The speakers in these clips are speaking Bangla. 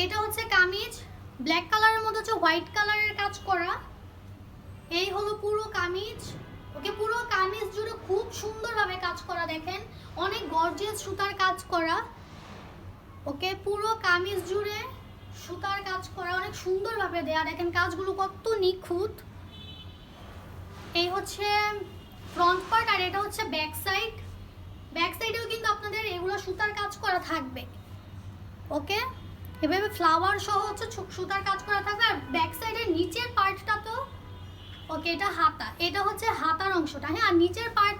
এটা হচ্ছে কামিজ, ব্ল্যাক কালারের মধ্যে হচ্ছে হোয়াইট কালারের কাজ করা। এই হলো পুরো কামিজ। ওকে, পুরো কামিজ জুড়ে খুব সুন্দরভাবে কাজ করা, দেখেন অনেক গর্জিয়াস সুতার কাজ করা। ওকে, পুরো কামিজ জুড়ে সুতার কাজ করা, অনেক সুন্দরভাবে দেয়া, দেখেন কাজগুলো কত নিখুঁত। এই হচ্ছে ফ্রন্ট পার্ট আর এটা হচ্ছে ব্যাক সাইড। ব্যাক সাইডেও কিন্তু আপনাদের এগুলো সুতার কাজ করা থাকবে। ওকে, এভাবে ফ্লাওয়ার সহ হচ্ছে সুতার কাজ করা থাকবে। আর ব্যাক সাইডের নিচের পার্টটা তো ওকে, এটা হাতা, এটা হচ্ছে হাতার অংশটা। হ্যাঁ, আর নিচের পার্ট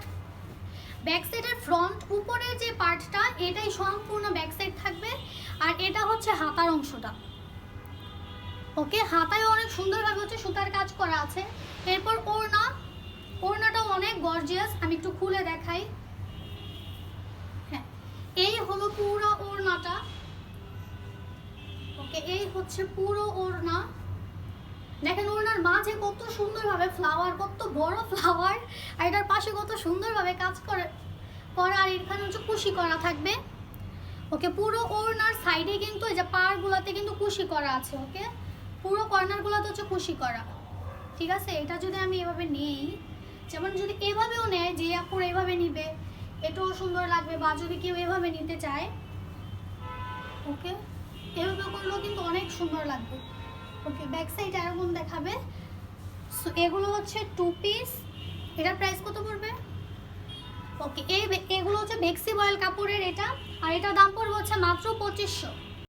ব্যাক সাইডের ফ্রন্ট উপরের যে পার্টটা এটাই সম্পূর্ণ ব্যাক সাইড থাকবে, আর এটা হচ্ছে হাতার অংশটা। ওকে, হাতায় অনেক সুন্দরভাবে হচ্ছে সুতার কাজ করা আছে। এরপর ওড়না, ওড়নাটাও অনেক গর্জিয়াস, আমি একটু খুলে দেখাই। হ্যাঁ, এই হলো পুরো ওড়নাটা। ওকে, এই হচ্ছে পুরো ওড়না। দেখেন ওড়নার মাঝে কত সুন্দরভাবে ফ্লাওয়ার, কত বড় ফ্লাওয়ার, আর এটার পাশে কত সুন্দরভাবে কাজ করা, আর এখানে হচ্ছে কুশি করা থাকবে। ওকে, পুরো ওড়নার সাইডে কিন্তু এই যে পাড়গুলোতে কিন্তু কুশি করা আছে। ওকে, পুরো কর্নারগুলোতে হচ্ছে কুশি করা। ঠিক আছে, এটা যদি আমি এভাবে নেই, যেমন যদি এভাবেও নেয় যে আপুর এভাবে নিবে এটাও সুন্দর লাগবে, বা যদি কেউ এভাবে নিতে চায় ওকে এভাবে করলেও কিন্তু অনেক সুন্দর লাগবে। ওকে, ব্যাক সাইড এরকম দেখাবে। সো এগুলো হচ্ছে 2 পিস। এটার প্রাইস কত পড়বে? ওকে, এগুলো হচ্ছে বেক্সি বয়েল কাপড়ের এটা, আর এটার দাম পড়বে হচ্ছে মাত্র 2500।